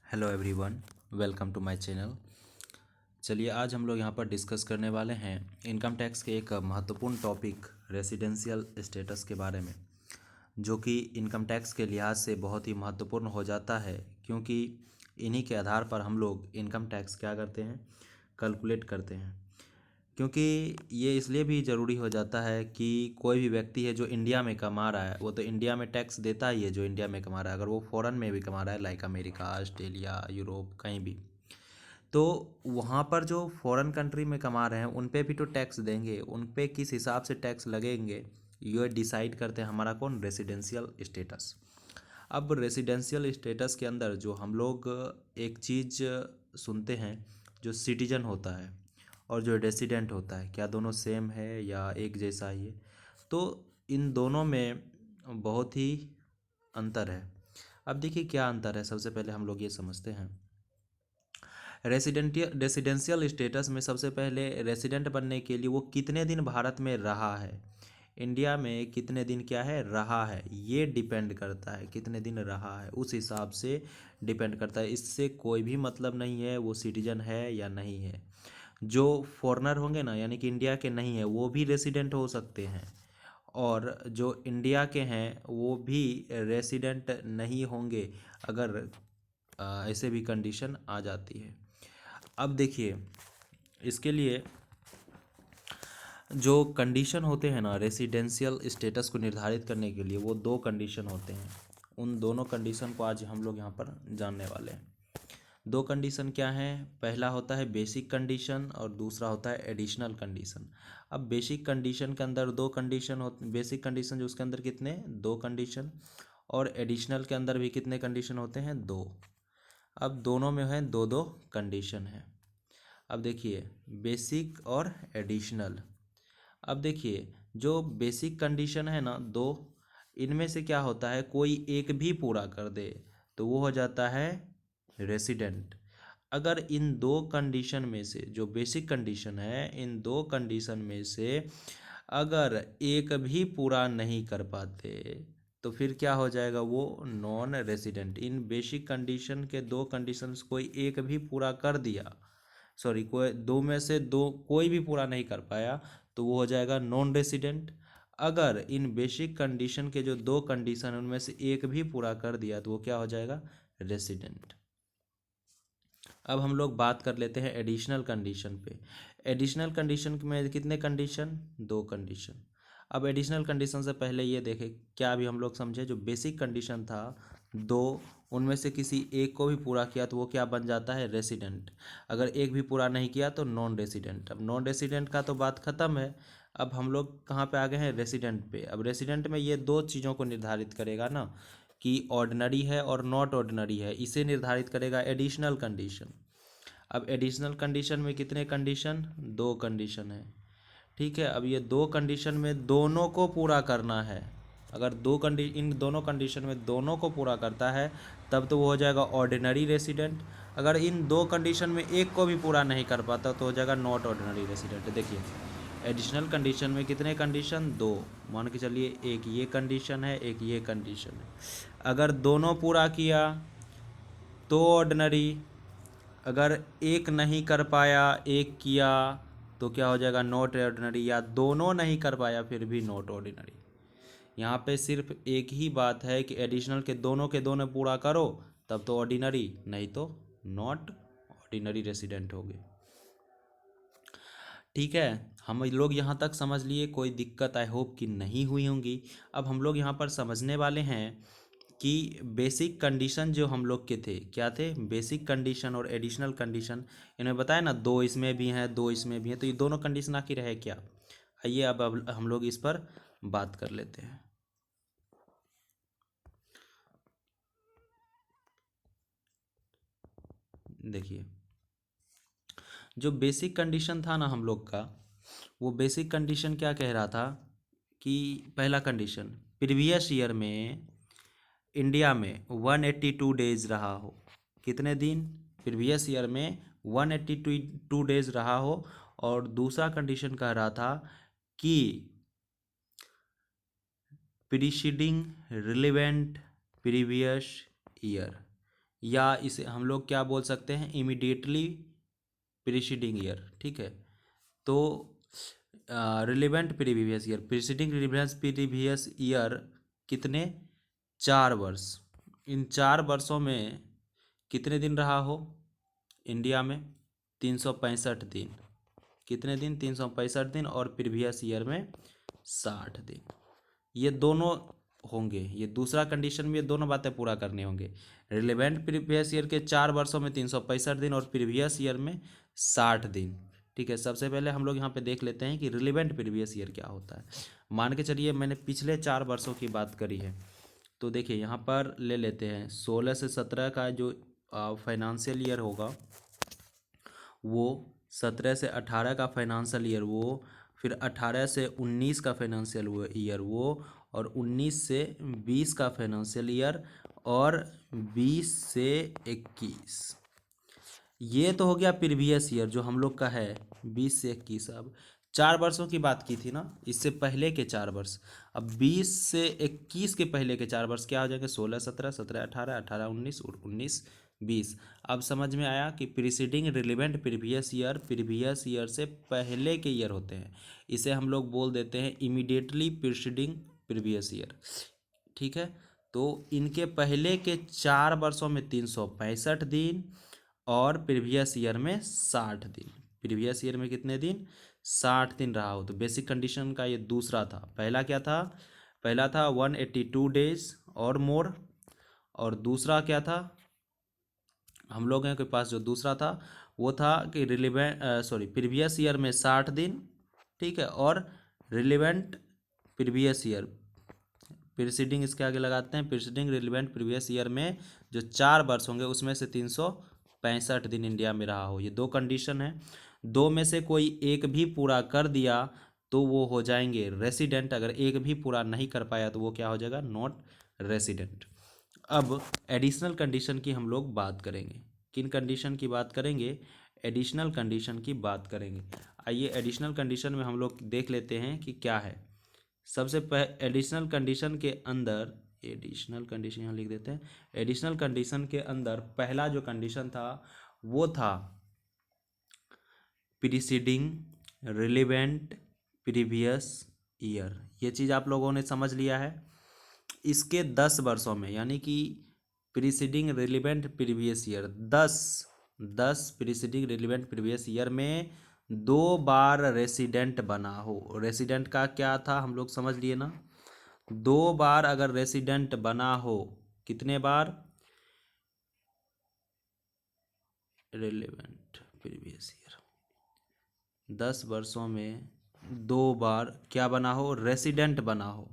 Hello everyone, welcome to my channel. चलिए आज हम लोग यहाँ पर डिस्कस करने वाले हैं इनकम टैक्स के एक महत्वपूर्ण टॉपिक रेसिडेंशियल स्टेटस के बारे में, जो कि इनकम टैक्स के लिहाज से बहुत ही महत्वपूर्ण हो जाता है, क्योंकि इन्हीं के आधार पर हम लोग इनकम टैक्स क्या करते हैं, कैलकुलेट करते हैं। क्योंकि ये इसलिए भी ज़रूरी हो जाता है कि कोई भी व्यक्ति है जो इंडिया में कमा रहा है, वो तो इंडिया में टैक्स देता ही है जो इंडिया में कमा रहा है। अगर वो फॉरेन में भी कमा रहा है, लाइक अमेरिका, ऑस्ट्रेलिया, यूरोप, कहीं भी, तो वहाँ पर जो फॉरेन कंट्री में कमा रहे हैं उन पे भी तो टैक्स देंगे। उन पे किस हिसाब से टैक्स लगेंगे, ये डिसाइड करते हैं हमारा कौन, रेसिडेंशियल स्टेटस। अब रेसिडेंशियल स्टेटस के अंदर जो हम लोग एक चीज़ सुनते हैं, जो सिटीजन होता है और जो रेसिडेंट होता है, क्या दोनों सेम है या एक जैसा ही है? तो इन दोनों में बहुत ही अंतर है। अब देखिए क्या अंतर है, सबसे पहले हम लोग ये समझते हैं। रेसिडेंशियल स्टेटस में सबसे पहले रेसिडेंट बनने के लिए वो कितने दिन भारत में रहा है, इंडिया में कितने दिन क्या है रहा है, ये डिपेंड करता है। कितने दिन रहा है उस हिसाब से डिपेंड करता है। इससे कोई भी मतलब नहीं है वो सिटीजन है या नहीं है। जो फॉरेनर होंगे ना, यानी कि इंडिया के नहीं है, वो भी रेसिडेंट हो सकते हैं, और जो इंडिया के हैं वो भी रेसिडेंट नहीं होंगे अगर ऐसे भी कंडीशन आ जाती है। अब देखिए, इसके लिए जो कंडीशन होते हैं ना रेसिडेंशियल स्टेटस को निर्धारित करने के लिए, वो दो कंडीशन होते हैं। उन दोनों कंडीशन को आज हम लोग यहाँ पर जानने वाले हैं। दो कंडीशन क्या हैं? पहला होता है बेसिक कंडीशन और दूसरा होता है एडिशनल कंडीशन। अब बेसिक कंडीशन के अंदर दो कंडीशन होते, बेसिक कंडीशन जो उसके अंदर कितने, दो कंडीशन, और एडिशनल के अंदर भी कितने कंडीशन होते हैं, दो। अब दोनों में है दो दो कंडीशन है। अब देखिए बेसिक और एडिशनल। अब देखिए जो बेसिक कंडीशन है ना दो, इनमें से क्या होता है, कोई एक भी पूरा कर दे तो वो हो जाता है रेसिडेंट। अगर इन दो कंडीशन में से, जो बेसिक कंडीशन है, इन दो कंडीशन में से अगर एक भी पूरा नहीं कर पाते तो फिर क्या हो जाएगा, वो नॉन रेसिडेंट। इन बेसिक कंडीशन के दो कंडीशंस कोई एक भी पूरा कर दिया, सॉरी, कोई दो में से दो कोई भी पूरा नहीं कर पाया तो वो हो जाएगा नॉन रेसिडेंट। अगर इन बेसिक कंडीशन के जो दो कंडीशन है उनमें से एक भी पूरा कर दिया तो वो क्या हो जाएगा, रेसिडेंट। अब हम लोग बात कर लेते हैं एडिशनल कंडीशन पे। एडिशनल कंडीशन में कितने कंडीशन, दो कंडीशन। अब एडिशनल कंडीशन से पहले ये देखें, क्या अभी हम लोग समझे, जो बेसिक कंडीशन था दो, उनमें से किसी एक को भी पूरा किया तो वो क्या बन जाता है, रेसिडेंट। अगर एक भी पूरा नहीं किया तो नॉन रेसिडेंट। अब नॉन रेसिडेंट का तो बात ख़त्म है। अब हम लोग कहाँ पे आ गए हैं, रेसिडेंट पे। अब रेसिडेंट में ये दो चीज़ों को निर्धारित करेगा ना, कि ऑर्डिनरी है और नॉट ऑर्डिनरी है, इसे निर्धारित करेगा एडिशनल कंडीशन। अब एडिशनल कंडीशन में कितने कंडीशन, दो कंडीशन है, ठीक है। अब ये दो कंडीशन में दोनों को पूरा करना है। अगर इन दोनों कंडीशन में दोनों को पूरा करता है तब तो वो हो जाएगा ऑर्डिनरी रेसिडेंट। अगर इन दो कंडीशन में एक को भी पूरा नहीं कर पाता तो हो जाएगा नॉट ऑर्डिनरी रेसिडेंट। देखिए एडिशनल कंडीशन में कितने कंडीशन, दो, मान के चलिए एक ये कंडीशन है, एक ये कंडीशन है। अगर दोनों पूरा किया तो ऑर्डिनरी, अगर एक नहीं कर पाया, एक किया, तो क्या हो जाएगा, नॉट ऑर्डिनरी, या दोनों नहीं कर पाया फिर भी नॉट ऑर्डिनरी। यहाँ पे सिर्फ एक ही बात है कि एडिशनल के दोनों पूरा करो तब तो ऑर्डिनरी, नहीं तो नॉट ऑर्डिनरी रेसिडेंट हो गए। ठीक है, हम लोग यहाँ तक समझ लिए, कोई दिक्कत आई होप कि नहीं हुई होंगी। अब हम लोग यहाँ पर समझने वाले हैं कि बेसिक कंडीशन जो हम लोग के थे, क्या थे, बेसिक कंडीशन और एडिशनल कंडीशन। इन्हें बताया ना, दो इसमें भी हैं दो इसमें भी हैं, तो ये दोनों कंडीशन आखिर है क्या। आइए अब हम लोग इस पर बात कर लेते हैं। देखिए जो बेसिक कंडीशन था ना हम लोग का, वो बेसिक कंडीशन क्या कह रहा था कि पहला कंडीशन, प्रीवियस ईयर में इंडिया में 182 डेज रहा हो। कितने दिन, प्रीवियस ईयर में 182 डेज रहा हो। और दूसरा कंडीशन कह रहा था कि प्रीसीडिंग रिलेवेंट प्रीवियस ईयर, या इसे हम लोग क्या बोल सकते हैं, इमीडिएटली प्रीसीडिंग ईयर। ठीक है, तो relevant previous year, preceding relevance previous year कितने, 4 वर्ष। इन 4 वर्षों में कितने दिन रहा हो इंडिया में, 365 दिन। कितने दिन, 365 दिन, और प्रीवियस ईयर में 60 दिन। ये दोनों होंगे, ये दूसरा कंडीशन में ये दोनों बातें पूरा करनी होंगे। रिलेवेंट प्रीवियस ईयर के 4 वर्षों में 365 दिन और प्रीवियस ईयर में 60 दिन। ठीक है, सबसे पहले हम लोग यहाँ पे देख लेते हैं कि रिलेवेंट प्रीवियस ईयर क्या होता है। मान के चलिए मैंने पिछले 4 वर्षों की बात करी है, तो देखिए यहाँ पर ले लेते हैं 16 से 17 का जो फाइनेंशियल ईयर होगा वो, 17 से 18 का फाइनेंशियल ईयर वो, फिर 18 से 19 का फाइनेंशियल ईयर वो, और 19 से 20 का फाइनेंशियल ईयर, और 20 से 21। ये तो हो गया प्रीवियस ईयर जो हम लोग का है 20 से 21। अब 4 वर्षों की बात की थी ना, इससे पहले के 4 वर्ष। अब 20 से 21 के पहले के 4 वर्ष क्या हो जाएंगे, 16 17, 17 18, 18 19 और 19 20। अब समझ में आया कि प्रीसीडिंग रिलेवेंट प्रीवियस ईयर से पहले के ईयर होते हैं, इसे हम लोग बोल देते हैं इमीडिएटली प्रीसीडिंग प्रीवियस ईयर। ठीक है, तो इनके पहले के 4 वर्षों में 365 दिन और प्रीवियस ईयर में 60 दिन। प्रीवियस ईयर में कितने दिन, 60 दिन रहा हो। तो बेसिक कंडीशन का ये दूसरा था। पहला क्या था, पहला था 182 डेज और मोर, और दूसरा क्या था हम लोगों के पास जो दूसरा था वो था कि प्रीवियस ईयर में 60 दिन। ठीक है, और रिलेवेंट प्रीवियस ईयर, प्रीसीडिंग इसके आगे लगाते हैं, प्रीसीडिंग रिलेवेंट प्रीवियस ईयर में जो 4 वर्ष होंगे उसमें से 365 दिन इंडिया में रहा हो। ये दो कंडीशन है, दो में से कोई एक भी पूरा कर दिया तो वो हो जाएंगे रेसिडेंट, अगर एक भी पूरा नहीं कर पाया तो वो क्या हो जाएगा, नॉट रेसिडेंट। अब एडिशनल कंडीशन की हम लोग बात करेंगे। किन कंडीशन की बात करेंगे, एडिशनल कंडीशन की बात करेंगे। आइए एडिशनल कंडीशन में हम लोग देख लेते हैं कि क्या है। सबसे एडिशनल कंडीशन के अंदर, एडिशनल कंडीशन यहाँ लिख देते हैं, एडिशनल कंडीशन के अंदर पहला जो कंडीशन था वो था प्रीसीडिंग रिलेवेंट प्रीवियस ईयर। ये चीज़ आप लोगों ने समझ लिया है। इसके 10 वर्षों में, यानी कि preceding relevant previous year, 10 preceding relevant previous year में 2 बार रेसिडेंट बना हो। रेसिडेंट का क्या था हम लोग समझ लिए ना, 2 बार अगर रेसिडेंट बना हो, कितने बार, रिलेवेंट प्रीवियस ईयर 10 वर्षों में 2 बार क्या बना हो, रेसिडेंट बना हो।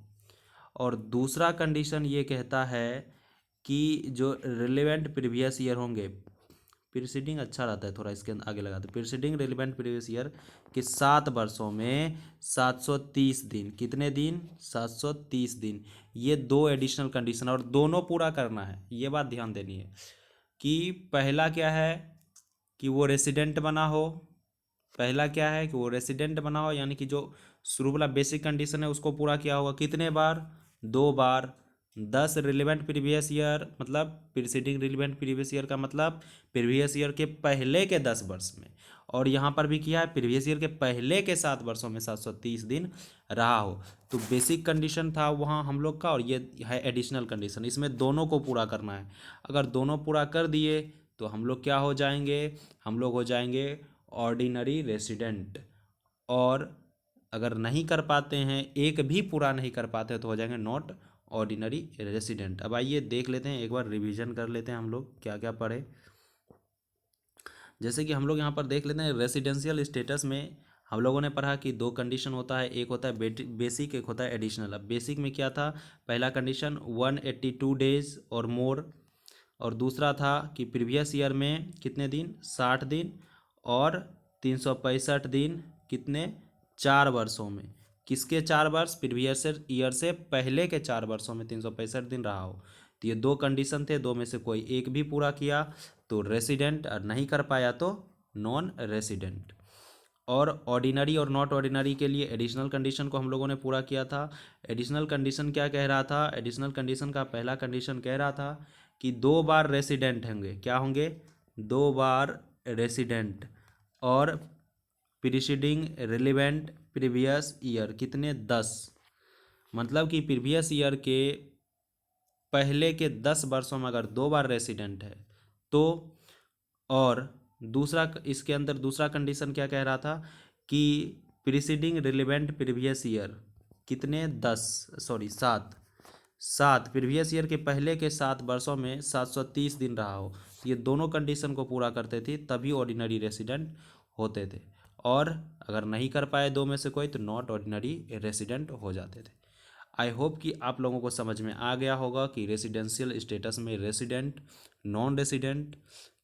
और दूसरा कंडीशन ये कहता है कि जो रिलेवेंट प्रीवियस ईयर होंगे, प्रीसीडिंग अच्छा रहता है थोड़ा, इसके आगे लगा दो, प्रीसीडिंग रिलेवेंट प्रीवियस ईयर के 7 वर्षों में 730 दिन। कितने दिन, 730 दिन। ये दो एडिशनल कंडीशन और दोनों पूरा करना है। ये बात ध्यान देनी है कि पहला क्या है कि वो रेसिडेंट बना हो, पहला क्या है कि वो रेसिडेंट बना हो, यानी कि जो शुरू वाला बेसिक कंडीशन है उसको पूरा किया होगा। कितने बार, 2 बार। 10 रिलेवेंट प्रीवियस ईयर मतलब प्रीसीडिंग रिलेवेंट प्रीवियस ईयर का मतलब प्रीवियस ईयर के पहले के 10 वर्ष में, और यहाँ पर भी किया है प्रीवियस ईयर के पहले के 7 वर्षों में 730 दिन रहा हो। तो बेसिक कंडीशन था वहाँ हम लोग का, और ये है एडिशनल कंडीशन। इसमें दोनों को पूरा करना है। अगर दोनों पूरा कर दिए तो हम लोग क्या हो जाएंगे, हम लोग हो जाएंगे ऑर्डिनरी रेसिडेंट। और अगर नहीं कर पाते हैं, एक भी पूरा नहीं कर पाते तो हो जाएंगे नॉट ऑर्डिनरी रेसिडेंट। अब आइए देख लेते हैं, एक बार रिवीजन कर लेते हैं हम लोग क्या क्या पढ़े। जैसे कि हम लोग यहाँ पर देख लेते हैं रेसिडेंशियल स्टेटस में हम लोगों ने पढ़ा कि दो कंडीशन होता है, एक होता है बेसिक, एक होता है एडिशनल। अब बेसिक में क्या था, पहला कंडीशन 182 डेज और मोर, और दूसरा था कि प्रीवियस ईयर में कितने दिन, 60 दिन, और 365 दिन कितने, 4 वर्षों में। किसके 4 वर्ष, प्रीवियस ईयर से पहले के 4 वर्षों में 365 दिन रहा हो। तो ये दो कंडीशन थे, दो में से कोई एक भी पूरा किया तो रेसिडेंट, और नहीं कर पाया तो नॉन रेसिडेंट। और ऑर्डिनरी और नॉट ऑर्डिनरी के लिए एडिशनल कंडीशन को हम लोगों ने पूरा किया था। एडिशनल कंडीशन क्या कह रहा था? एडिशनल कंडीशन का पहला कंडीशन कह रहा था कि 2 बार रेसिडेंट होंगे। क्या होंगे? 2 बार रेसिडेंट और प्रीसीडिंग रिलेवेंट प्रीवियस ईयर कितने? 10। मतलब कि प्रीवियस ईयर के पहले के 10 वर्षों में अगर 2 बार रेसिडेंट है तो, और दूसरा इसके अंदर दूसरा कंडीशन क्या कह रहा था कि प्रीसीडिंग रिलेवेंट प्रीवियस ईयर कितने? 7 प्रीवियस ईयर के पहले के 7 वर्षों में 730 दिन रहा हो। ये दोनों कंडीशन को पूरा करते थे तभी ऑर्डिनरी रेसिडेंट होते थे, और अगर नहीं कर पाए दो में से कोई तो नॉट ऑर्डिनरी रेसिडेंट हो जाते थे। आई होप कि आप लोगों को समझ में आ गया होगा कि रेसिडेंशियल स्टेटस में रेसिडेंट, नॉन रेसिडेंट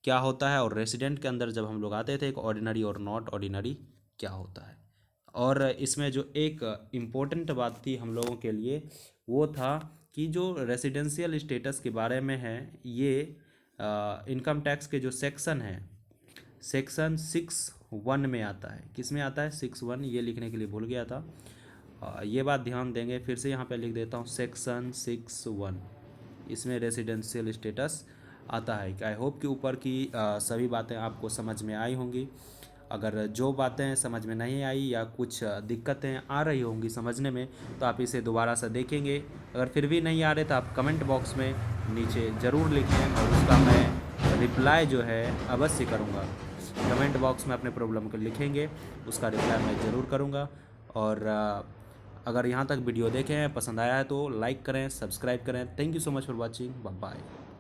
क्या होता है, और रेसिडेंट के अंदर जब हम लोग आते थे एक ऑर्डिनरी और नॉट ऑर्डिनरी क्या होता है। और इसमें जो एक इम्पोर्टेंट बात थी हम लोगों के लिए वो था कि जो रेसिडेंशियल स्टेटस के बारे में है, ये इनकम टैक्स के जो सेक्शन है, सेक्शन 6(1) में आता है। किस में आता है? 6(1). ये लिखने के लिए भूल गया था, ये बात ध्यान देंगे। फिर से यहाँ पे लिख देता हूँ, सेक्शन 6(1), इसमें रेसिडेंशियल स्टेटस आता है। आई होप कि ऊपर की सभी बातें आपको समझ में आई होंगी। अगर जो बातें समझ में नहीं आई या कुछ दिक्कतें आ रही होंगी समझने में तो आप इसे दोबारा से देखेंगे। अगर फिर भी नहीं आ रहे तो आप कमेंट बॉक्स में नीचे ज़रूर लिखें और उसका मैं रिप्लाई जो है अवश्य करूँगा। कमेंट बॉक्स में अपने प्रॉब्लम को लिखेंगे, उसका रिप्लाई मैं ज़रूर करूँगा। और अगर यहाँ तक वीडियो देखे हैं, पसंद आया है तो लाइक करें, सब्सक्राइब करें। Thank you so much for watching. Bye bye.